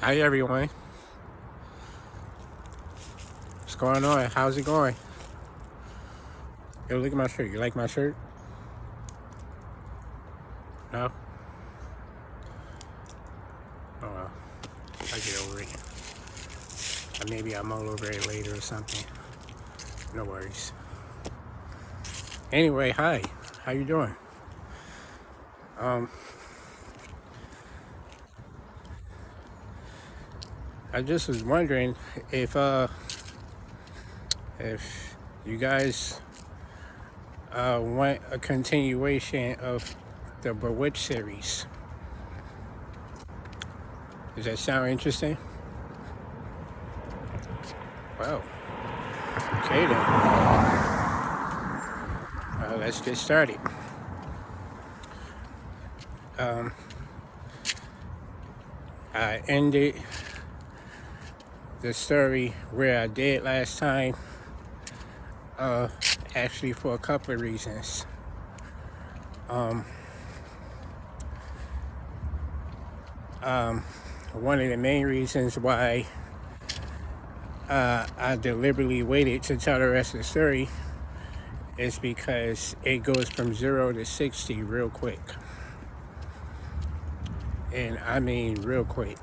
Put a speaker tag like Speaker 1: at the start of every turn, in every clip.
Speaker 1: Hi everyone. What's going on? How's it going? Yo, look at my shirt. You like my shirt? No? Oh well. I'll get over it. Or maybe I'll mull over it later or something. No worries. Anyway, hi. How you doing? I just was wondering if you guys want a continuation of the Bewitched series. Does that sound interesting? Well, okay then. Let's get started. I ended the story where I did last time, actually for a couple of reasons. One of the main reasons why I deliberately waited to tell the rest of the story is because it goes from 0 to 60 real quick. And I mean real quick.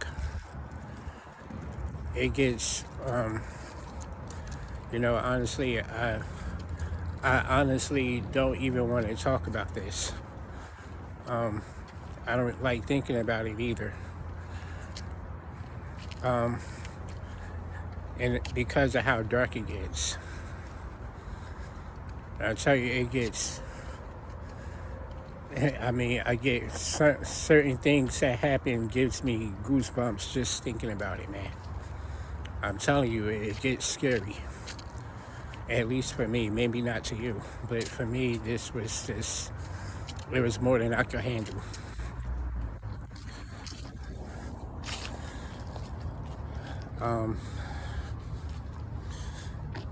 Speaker 1: It gets, honestly, I honestly don't even want to talk about this. I don't like thinking about it either. And because of how dark it gets. I tell you, it gets, I get certain things that happen gives me goosebumps just thinking about it, man. I'm telling you, it gets scary. At least for me, maybe not to you, but for me, it was more than I could handle.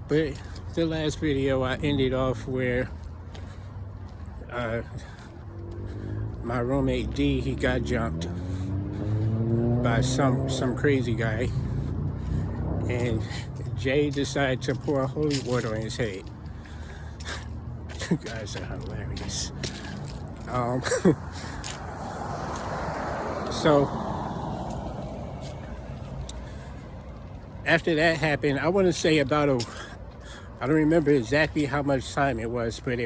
Speaker 1: But the last video, I ended off where my roommate D, he got jumped by some crazy guy, and Jay decided to pour holy water on his head. You guys are hilarious. So after that happened, I want to say I don't remember exactly how much time it was, but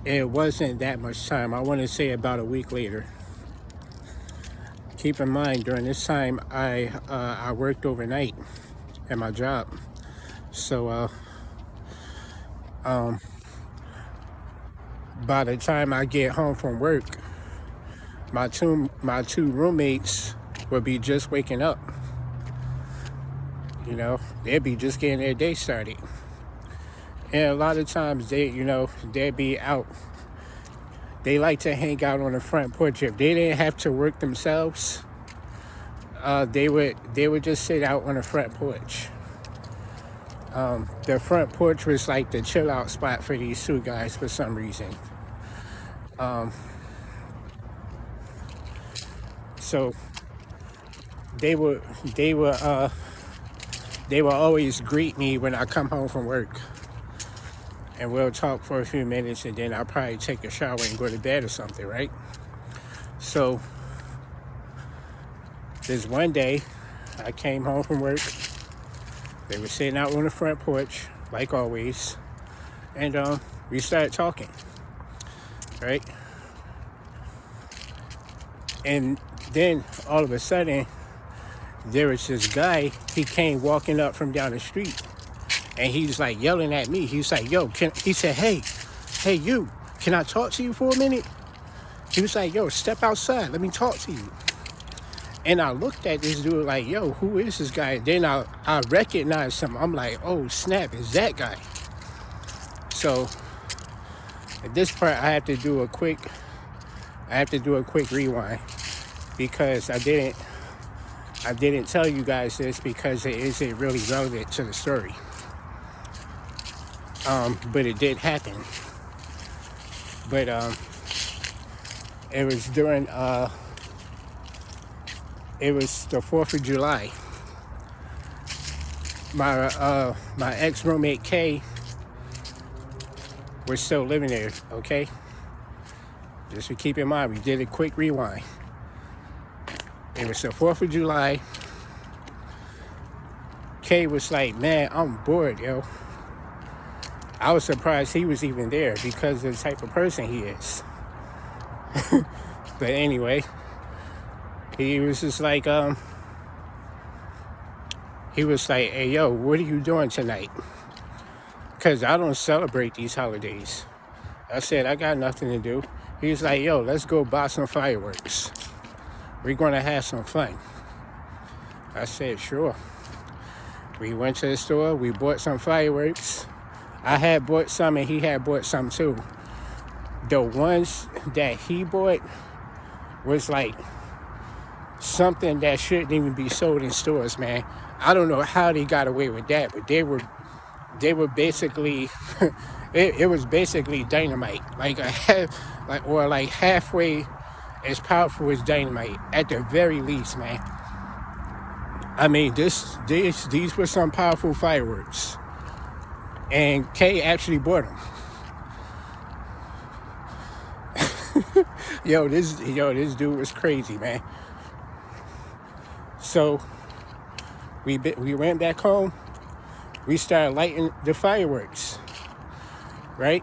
Speaker 1: it wasn't that much time. I want to say about a week later. Keep in mind, during this time, I worked overnight at my job. So by the time I get home from work, my two roommates would be just waking up. They'd be just getting their day started. And a lot of times they'd be out. They like to hang out on the front porch. If they didn't have to work themselves, they would just sit out on the front porch. The front porch was like the chill out spot for these two guys for some reason. So they would always greet me when I come home from work. And we'll talk for a few minutes, and then I'll probably take a shower and go to bed or something, right? So this one day, I came home from work. They were sitting out on the front porch, like always, and we started talking, right? And then all of a sudden, there was this guy. He came walking up from down the street. And he's like yelling at me. He's like, yo, he said, hey, you, can I talk to you for a minute? He was like, yo, step outside. Let me talk to you. And I looked at this dude like, yo, who is this guy? Then I recognized him. I'm like, oh, snap, it's that guy. So at this part, I have to do a quick rewind because I didn't tell you guys this because it isn't really relevant to the story. But it did happen. But it was during It was the 4th of July. My ex roommate Kay was still living there. Okay, just to keep in mind, we did a quick rewind. It was the 4th of July. Kay was like, "Man, I'm bored, yo." I was surprised he was even there because of the type of person he is. But anyway, he was just like, he was like, "Hey, yo, what are you doing tonight? Because I don't celebrate these holidays." I said, "I got nothing to do." He was like, "Yo, let's go buy some fireworks. We're going to have some fun." I said, "Sure." We went to the store. We bought some fireworks. I had bought some and he had bought some too. The ones that he bought was like something that shouldn't even be sold in stores, man. I don't know how they got away with that, but they were basically it was basically dynamite, like like halfway as powerful as dynamite at the very least, man. I mean, these were some powerful fireworks, and Kay actually bought them. Yo, this dude was crazy, man. So we went back home. We started lighting the fireworks, right?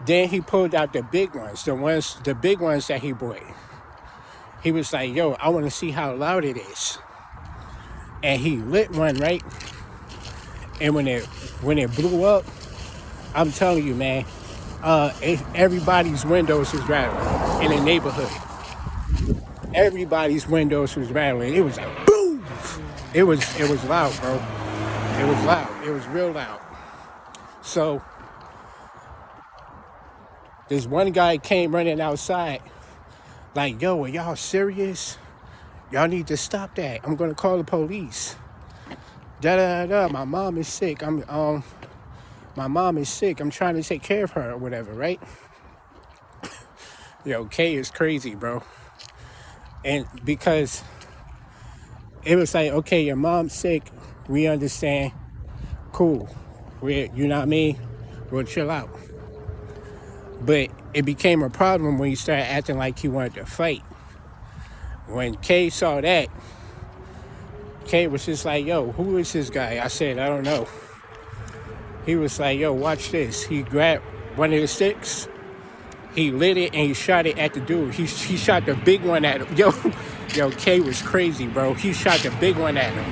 Speaker 1: Then he pulled out the big ones, the big ones that he bought. He was like, "Yo, I want to see how loud it is." And he lit one, right? And when it blew up, I'm telling you, man, everybody's windows was rattling in the neighborhood. Everybody's windows was rattling. It was like boom. It was loud, bro. It was loud. It was real loud. So this one guy came running outside, like, "Yo, are y'all serious? Y'all need to stop that. I'm gonna call the police. Da da da. My mom is sick. My mom is sick. I'm trying to take care of her or whatever, right?" Yo, Kay is crazy, bro. And because it was like, okay, your mom's sick. We understand. Cool. You know what I mean? We'll chill out. But it became a problem when he started acting like he wanted to fight. When Kay saw that, Kay was just like, "Yo, who is this guy?" I said, "I don't know." He was like, "Yo, watch this." He grabbed one of the sticks, he lit it, and he shot it at the dude. He shot the big one at him. Yo, Kay was crazy, bro. He shot the big one at him.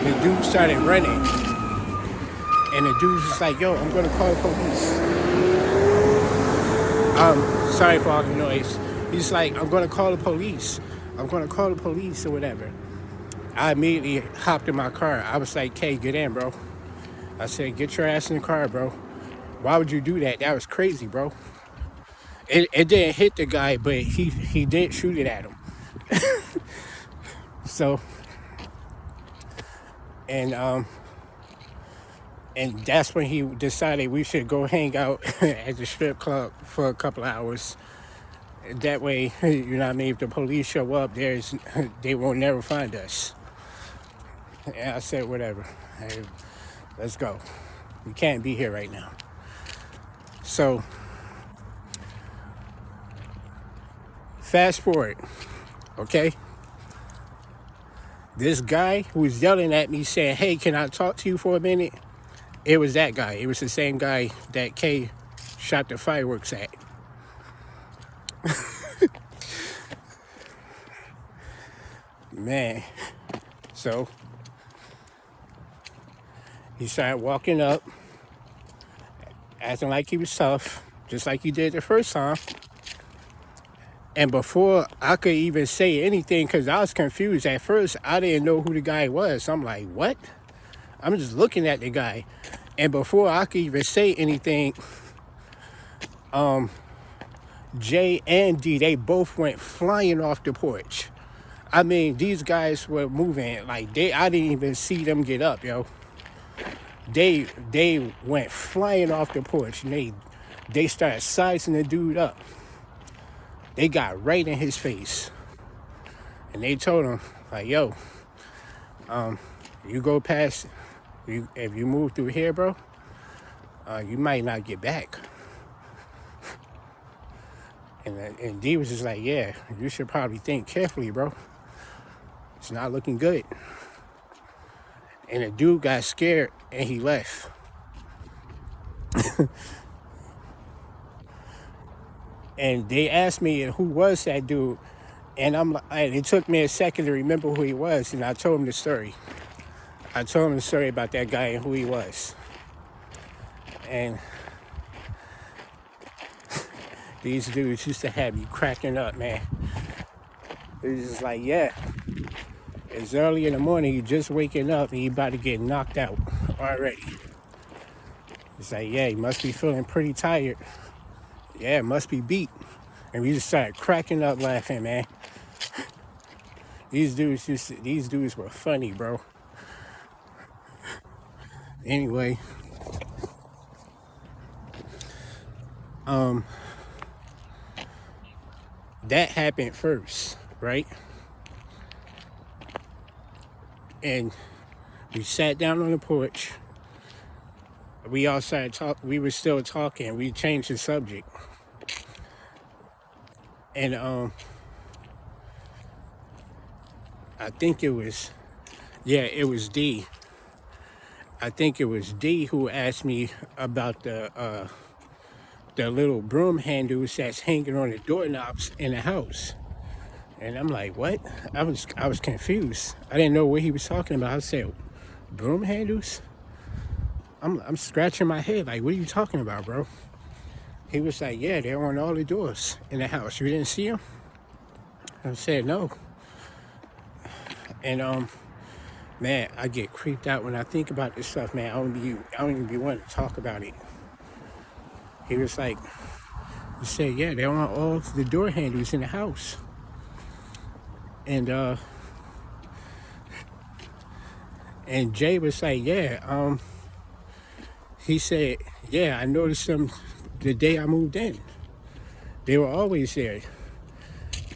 Speaker 1: The dude started running. And the dude was just like, "Yo, I'm gonna call the police." Sorry for all the noise. He's like, "I'm gonna call the police. I'm gonna call the police or whatever." I immediately hopped in my car. I was like, "Kay, get in, bro." I said, "Get your ass in the car, bro. Why would you do that? That was crazy, bro." It didn't hit the guy, but he did shoot it at him. So, and that's when he decided we should go hang out at the strip club for a couple of hours. That way, you know what I mean, if the police show up, they won't never find us. And I said, "Whatever. Hey, let's go. We can't be here right now." So, fast forward, okay? This guy who was yelling at me saying, "Hey, can I talk to you for a minute?" It was that guy. It was the same guy that Kay shot the fireworks at. Man. So he started walking up, acting like he was tough, just like he did the first time. And before I could even say anything, because I was confused at first, I didn't know who the guy was. I'm like, "What?" I'm just looking at the guy. And before I could even say anything, J and D, they both went flying off the porch. I mean, these guys were moving like I didn't even see them get up, yo. They went flying off the porch and they started sizing the dude up. They got right in his face. And they told him, like, yo, you go past, if you move through here, bro, you might not get back. And D was just like, yeah, you should probably think carefully, bro. It's not looking good. And the dude got scared and he left. And they asked me who was that dude. And it took me a second to remember who he was. And I told him the story. I told him the story about that guy and who he was. And these dudes used to have me cracking up, man. It was just like, yeah, it's early in the morning, you just waking up and you about to get knocked out already. It's like, yeah, you must be feeling pretty tired. Yeah, must be beat. And we just started cracking up laughing, man. These dudes were funny, bro. Anyway, that happened first, right? And we sat down on the porch. We all started talking. We were still talking. We changed the subject. And I think it was D. I think it was D who asked me about the little broom handles that's hanging on the doorknobs in the house. And I'm like, what? I was confused. I didn't know what he was talking about. I said, broom handles? I'm scratching my head like, what are you talking about, bro? He was like, yeah, they're on all the doors in the house. You didn't see them? I said, no. And man, I get creeped out when I think about this stuff, man. I don't even be wanting to talk about it. He was like, he said, yeah, they're on all the door handles in the house. And Jay was like, yeah, he said, yeah, I noticed them the day I moved in. They were always there.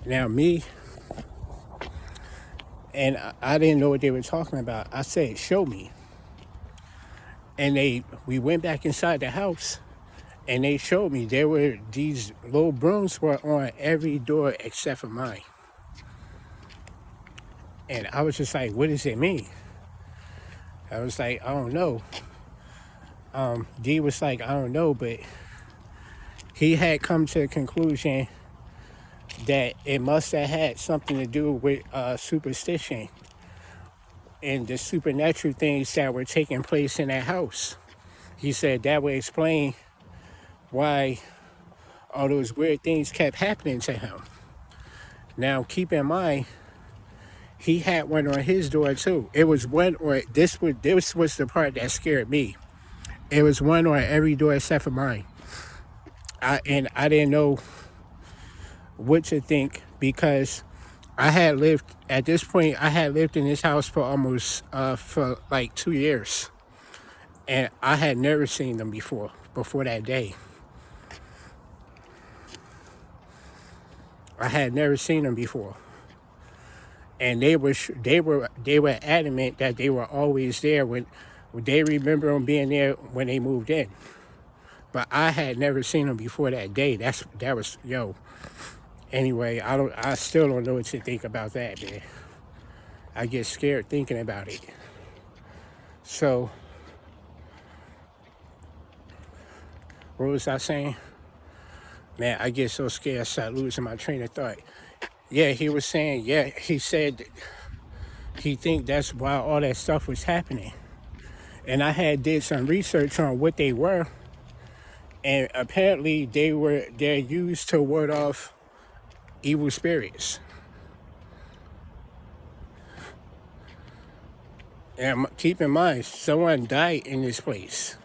Speaker 1: Now me, and I didn't know what they were talking about. I said, show me. And we went back inside the house and they showed me these little brooms were on every door except for mine. And I was just like, what does it mean? I was like, I don't know. D was like, I don't know, but he had come to the conclusion that it must have had something to do with superstition and the supernatural things that were taking place in that house. He said that would explain why all those weird things kept happening to him. Now, keep in mind, he had one on his door too. It was one, or this was the part that scared me. It was one on every door except for mine. I didn't know what to think because I had lived in this house for almost for like 2 years, and I had never seen them before that day. I had never seen them before, and they were adamant that they were always there when they remember them being there when they moved in. But I had never seen them before that day. That was yo. Anyway, I still don't know what to think about that, man. I get scared thinking about it. So, what was I saying? Man, I get so scared I start losing my train of thought. Yeah, he was saying, yeah, he said he think that's why all that stuff was happening. And I did some research on what they were. And apparently they're used to ward off evil spirits. And keep in mind, someone died in this place.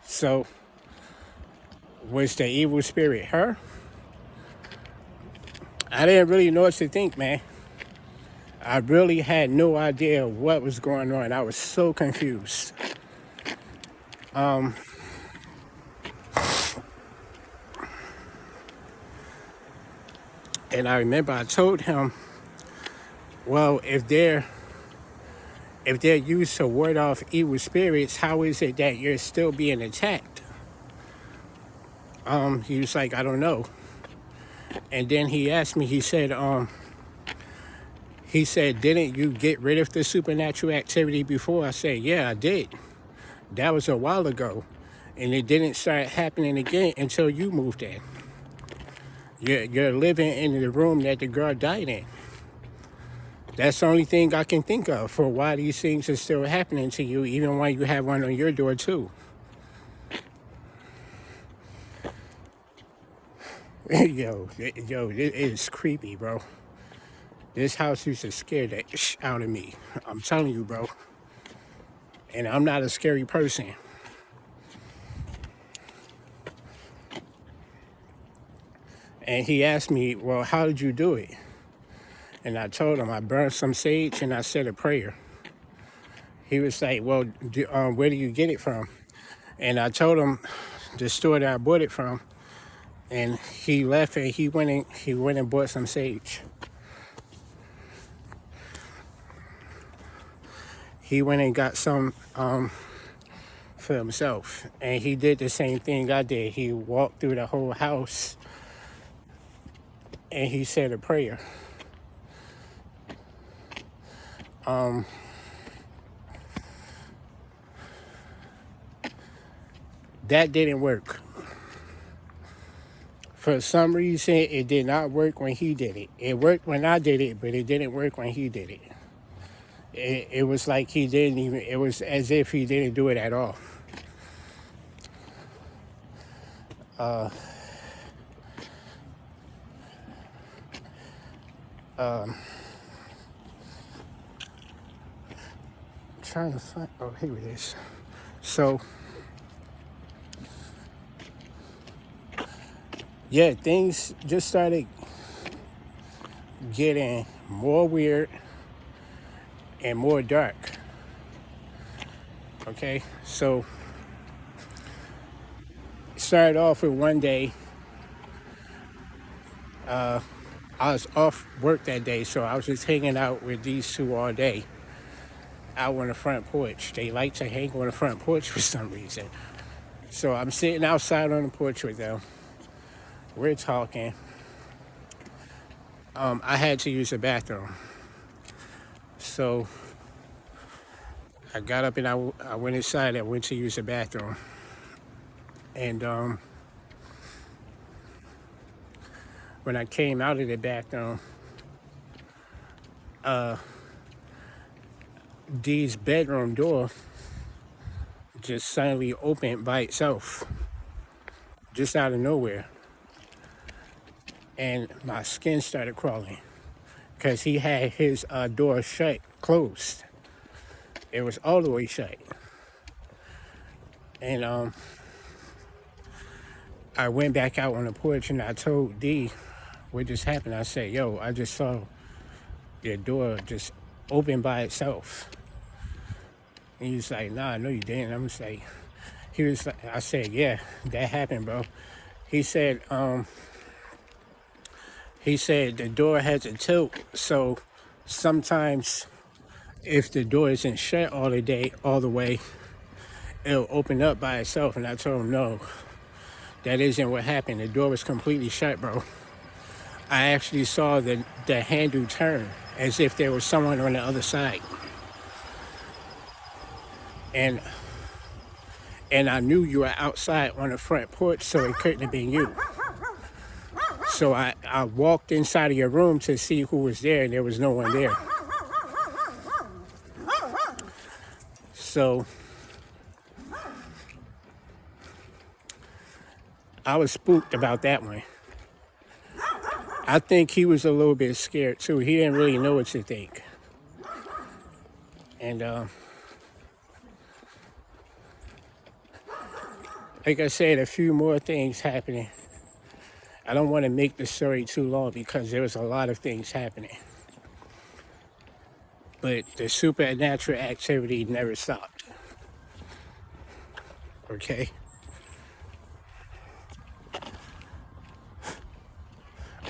Speaker 1: So, was the evil spirit her? I didn't really know what to think, man. I really had no idea what was going on. I was so confused. And I remember I told him, well, if they're used to ward off evil spirits, how is it that you're still being attacked? He was like, I don't know. And then he asked me, he said, didn't you get rid of the supernatural activity before? I said, yeah, I did. That was a while ago. And it didn't start happening again until you moved in. You're living in the room that the girl died in. That's the only thing I can think of for why these things are still happening to you, even while you have one on your door too. yo, it is creepy, bro. This house used to scare the out of me. I'm telling you, bro. And I'm not a scary person. And he asked me, well, how did you do it? And I told him I burned some sage and I said a prayer. He was like, well, where do you get it from? And I told him the store that I bought it from. And he left and he went and bought some sage. He went and got some for himself. And he did the same thing I did. He walked through the whole house and he said a prayer. That didn't work. For some reason, it did not work when he did it. It worked when I did it, but it didn't work when he did it. It was like he didn't even, it was as if he didn't do it at all. Trying to find, oh, here it is. So, yeah, things just started getting more weird and more dark. Okay, so it started off with one day. I was off work that day, so I was just hanging out with these two all day out on the front porch. They like to hang on the front porch for some reason. So I'm sitting outside on the porch with them. We're talking. I had to use the bathroom. So I got up and I went inside and went to use the bathroom. And when I came out of the bathroom, Dee's bedroom door just suddenly opened by itself, just out of nowhere. And my skin started crawling because he had his door closed. It was all the way shut. And I went back out on the porch and I told Dee what just happened. I said, yo, I just saw your door just open by itself. And he was like, nah, no, you didn't. I'm just like, he was like, I said, yeah, that happened, bro. He said the door has a tilt, so sometimes if the door isn't shut all the way, it'll open up by itself. And I told him, no, that isn't what happened. The door was completely shut, bro. I actually saw the handle turn as if there was someone on the other side. And I knew you were outside on the front porch, so it couldn't have been you. So I walked inside of your room to see who was there, and there was no one there. So I was spooked about that one. I think he was a little bit scared too. He didn't really know what to think. And like I said, a few more things happening. I don't want to make the story too long because there was a lot of things happening. But the supernatural activity never stopped. Okay?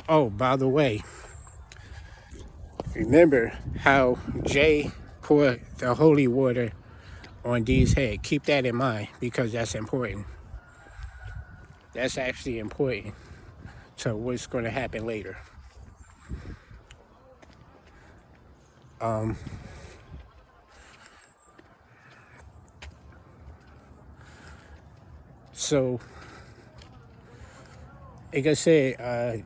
Speaker 1: Oh, by the way, remember how Jay poured the holy water on D's head? Keep that in mind because that's important. That's actually important to what's going to happen later. So, like I said,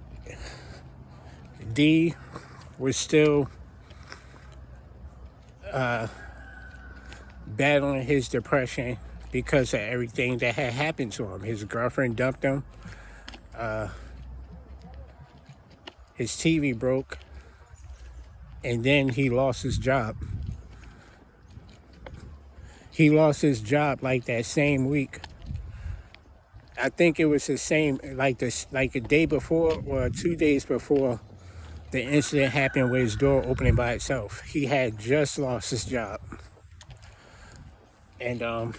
Speaker 1: D was still battling his depression because of everything that had happened to him. His girlfriend dumped him. His TV broke, and then he lost his job. He lost his job like that same week. I think it was the same, like this, like a day before or 2 days before the incident happened with his door opening by itself. He had just lost his job, and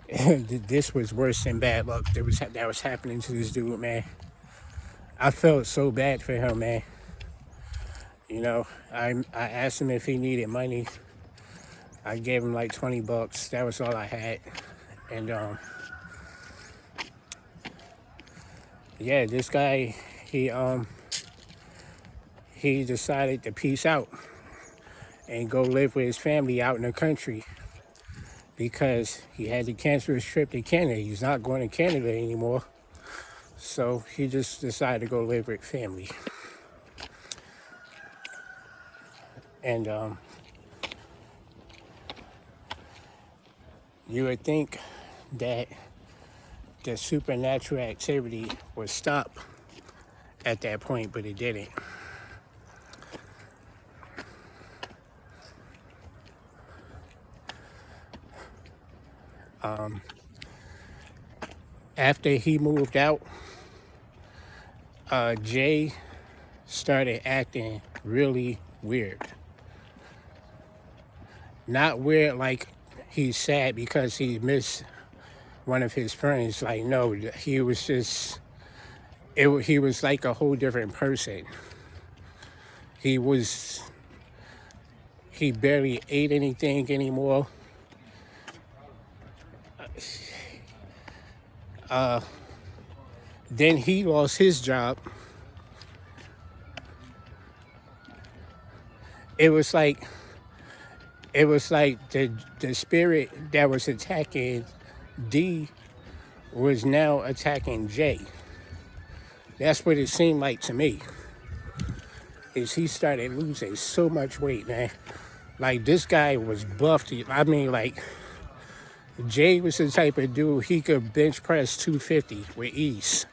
Speaker 1: this was worse than bad luck that was happening to this dude, man. I felt so bad for him, man. You know, I asked him if he needed money. I gave him like $20. That was all I had, and yeah, this guy, he decided to peace out and go live with his family out in the country because he had to cancel his trip to Canada. He's not going to Canada anymore. So he just decided to go live with family. And you would think that the supernatural activity would stop at that point, but it didn't. After he moved out, Jay started acting really weird. Not weird like he's sad because he missed one of his friends. Like, no, he was just, he was like a whole different person. He barely ate anything anymore. Then he lost his job. It was like the spirit that was attacking D was now attacking J. That's what it seemed like to me. Is he started losing so much weight, man. Like, this guy was buffed. I mean, like, Jay was the type of dude, he could bench press 250 with ease.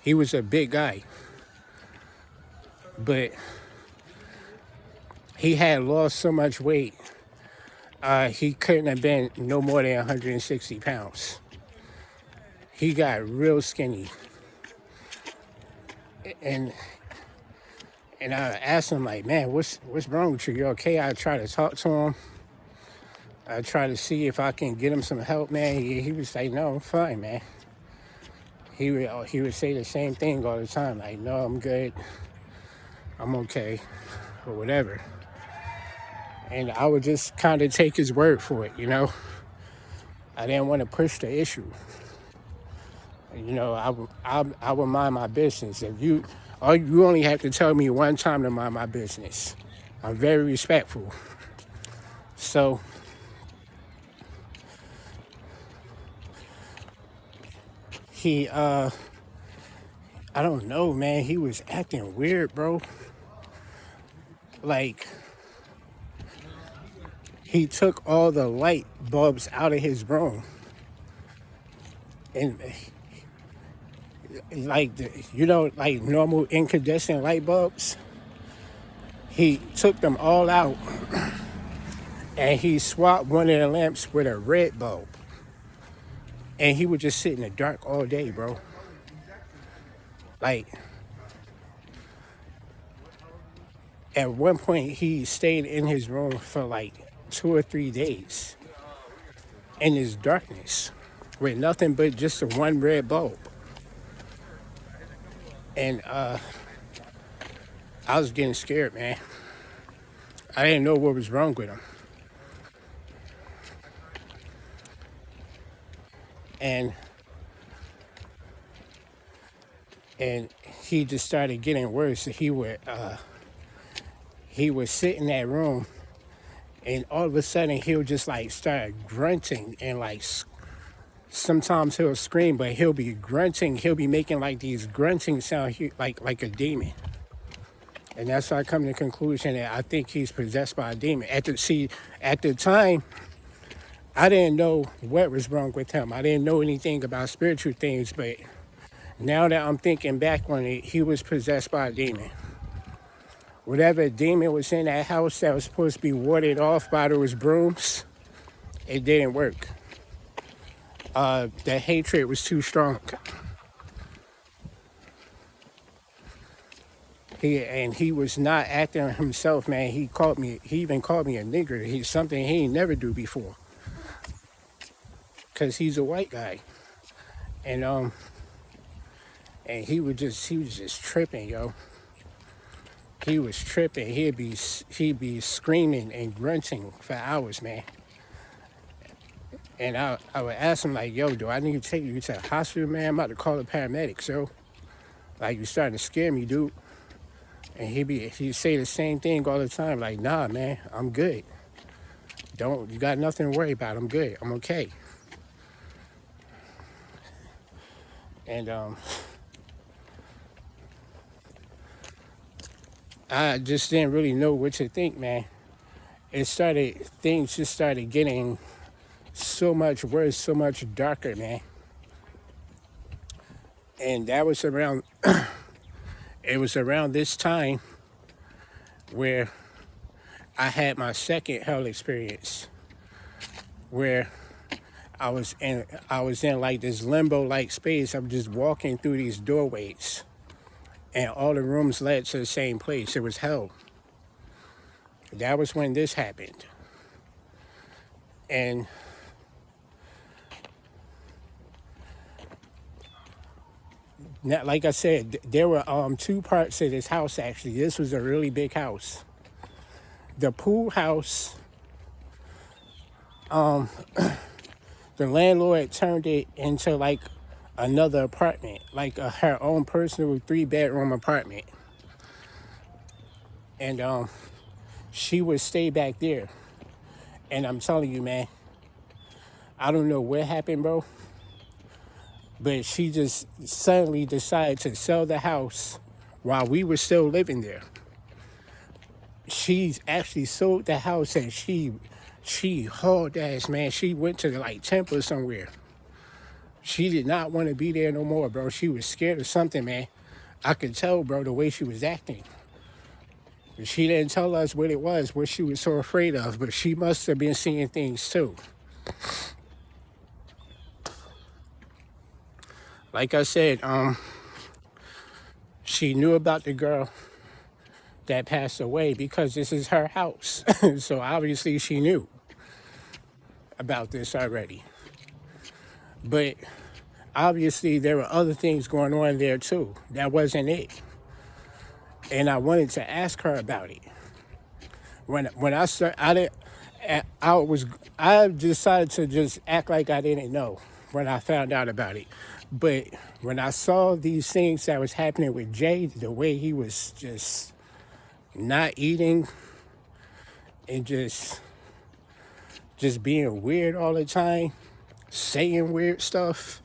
Speaker 1: He was a big guy. But he had lost so much weight, he couldn't have been no more than 160 pounds. He got real skinny. And I asked him, like, man, what's wrong with you? You okay? I try to talk to him. I try to see if I can get him some help, man. He was like, no, I'm fine, man. He would say the same thing all the time, like, no, I'm good. I'm okay, or whatever. And I would just kind of take his word for it, you know? I didn't want to push the issue. You know, I would mind my business. You only have to tell me one time to mind my business. I'm very respectful. So he, I don't know, man. He was acting weird, bro. Like, he took all the light bulbs out of his room. And like, like normal incandescent light bulbs, he took them all out and he swapped one of the lamps with a red bulb. And he would just sit in the dark all day, bro. Like, at one point, he stayed in his room for like 2 or 3 days in his darkness with nothing but just the one red bulb. And I was getting scared, man. I didn't know what was wrong with him. And and he just started getting worse. He would sit in that room, and all of a sudden he'll just like start grunting, and like sometimes he'll scream, but he'll be grunting. He'll be making like these grunting sounds, like a demon. And that's why I come to the conclusion that I think he's possessed by a demon. At the time, I didn't know what was wrong with him. I didn't know anything about spiritual things, but now that I'm thinking back on it, he was possessed by a demon. Whatever demon was in that house that was supposed to be warded off by those brooms, it didn't work. The hatred was too strong. He was not acting himself, man. He even called me a nigger. He's something he ain't never do before. Cause he's a white guy. And he was just tripping, yo. He was tripping. He'd be screaming and grunting for hours, man. And I would ask him like, yo, do I need to take you to the hospital, man? I'm about to call the paramedics, yo. Like, you starting to scare me, dude. And he'd say the same thing all the time, like, nah, man, I'm good. You got nothing to worry about. I'm good. I'm okay. And I just didn't really know what to think, man. Things just started getting so much worse, so much darker, man. And that was around, it was around this time where I had my second hell experience, where I was in like this limbo like space. I'm just walking through these doorways, and all the rooms led to the same place. It was hell. That was when this happened. And now, like I said, there were two parts of this house actually. This was a really big house. The pool house, the landlord turned it into like another apartment, like her own personal 3-bedroom apartment. And she would stay back there. And I'm telling you, man, I don't know what happened, bro, but she just suddenly decided to sell the house while we were still living there. She actually sold the house, and she hauled ass, man. She went to like Temple somewhere. She did not want to be there no more, bro. She was scared of something, man. I could tell, bro, the way she was acting. She didn't tell us what it was, what she was so afraid of, but she must have been seeing things too. Like I said, she knew about the girl that passed away because this is her house. So obviously she knew about this already. But obviously there were other things going on there too. That wasn't it. And I wanted to ask her about it. When I started, I decided to just act like I didn't know when I found out about it. But when I saw these things that was happening with Jay, the way he was just not eating and just being weird all the time, saying weird stuff,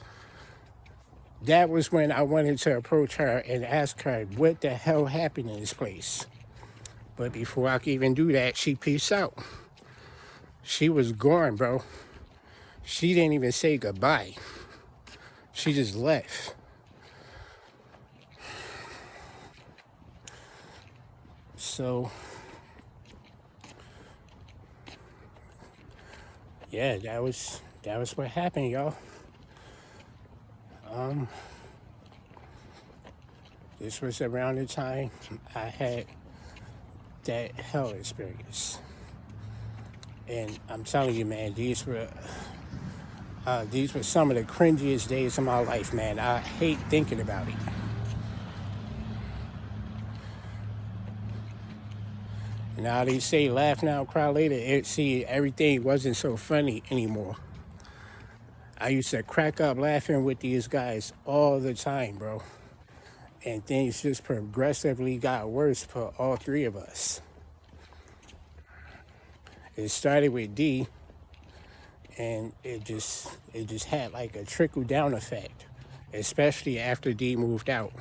Speaker 1: that was when I wanted to approach her and ask her what the hell happened in this place. But before I could even do that, she peaced out. She was gone, bro. She didn't even say goodbye. She just left. So, yeah, that was what happened, y'all. This was around the time I had that hell experience. And I'm telling you, man, these were some of the cringiest days of my life, man. I hate thinking about it. Now they say laugh now, cry later. See, everything wasn't so funny anymore. I used to crack up laughing with these guys all the time, bro. And things just progressively got worse for all three of us. It started with D, and it just had like a trickle down effect, especially after D moved out.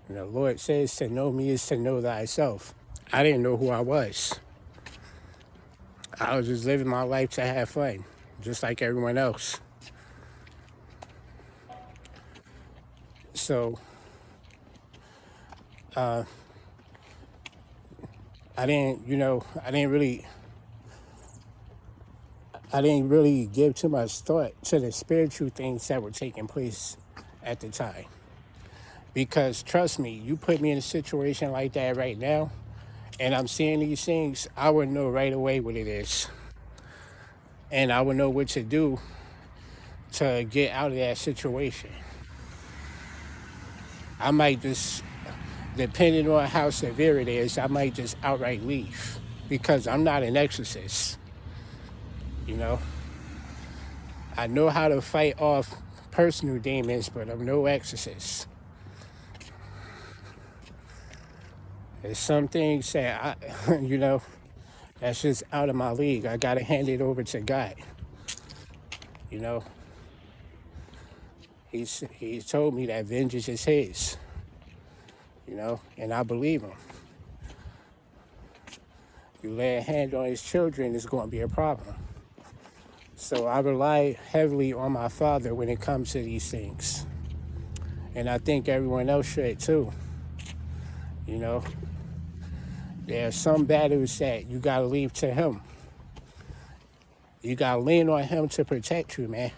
Speaker 1: And the Lord says to know me is to know thyself. I didn't know who I was. I was just living my life to have fun, just like everyone else. So I didn't, I didn't really give too much thought to the spiritual things that were taking place at the time. Because trust me, you put me in a situation like that right now, and I'm seeing these things, I would know right away what it is. And I would know what to do to get out of that situation. I might just, depending on how severe it is, I might just outright leave because I'm not an exorcist. You know, I know how to fight off personal demons, but I'm no exorcist. There's some things that that's just out of my league. I gotta hand it over to God. You know, he's told me that vengeance is his. And I believe him. You lay a hand on his children, it's going to be a problem. So I rely heavily on my father when it comes to these things. And I think everyone else should too. There are some battles that you got to leave to him. You got to lean on him to protect you, man.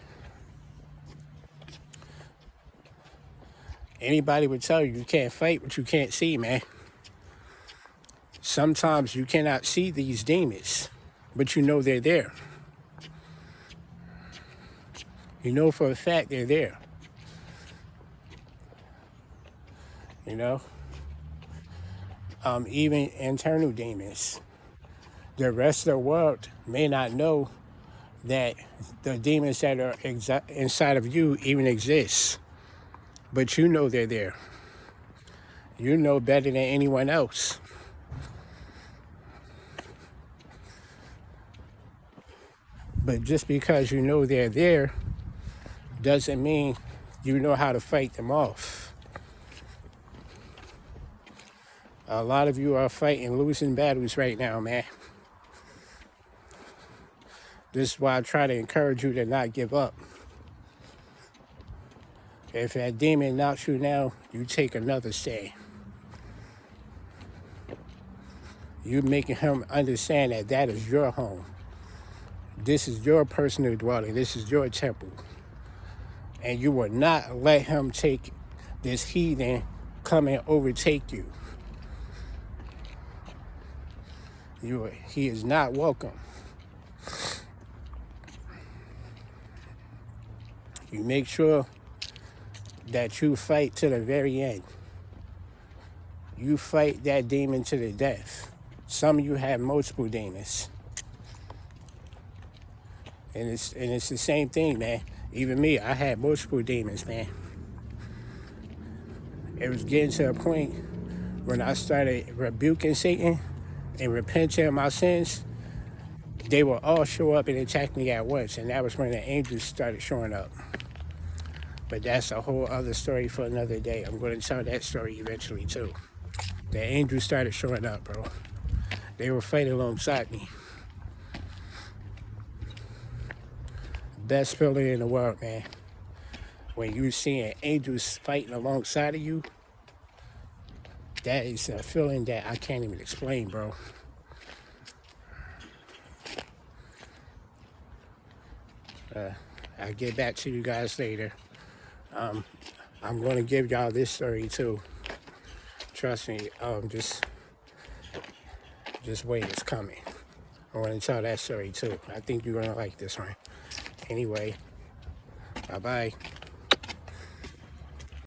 Speaker 1: Anybody would tell you can't fight what you can't see, man. Sometimes you cannot see these demons, but you know they're there. You know for a fact they're there. Even internal demons. The rest of the world may not know that the demons that are inside of you even exist, but you know they're there. You know better than anyone else. But just because you know they're there doesn't mean you know how to fight them off. A lot of you are fighting losing battles right now, man. This is why I try to encourage you to not give up. If that demon knocks you down, you take another stand. You're making him understand that that is your home. This is your personal dwelling. This is your temple. And you will not let him take this heathen come and overtake you. He is not welcome. You make sure that you fight to the very end. You fight that demon to the death. Some of you have multiple demons. And it's the same thing, man. Even me, I had multiple demons, man. It was getting to a point when I started rebuking Satan and repenting of my sins, they would all show up and attack me at once. And that was when the angels started showing up. But that's a whole other story for another day. I'm going to tell that story eventually too. The angels started showing up, bro. They were fighting alongside me. Best feeling in the world, man. When you're seeing angels fighting alongside of you, that is a feeling that I can't even explain, bro. I'll get back to you guys later. I'm going to give y'all this story too. Trust me, just wait, it's coming. I want to tell that story too. I think you're going to like this one. Anyway, Bye-bye.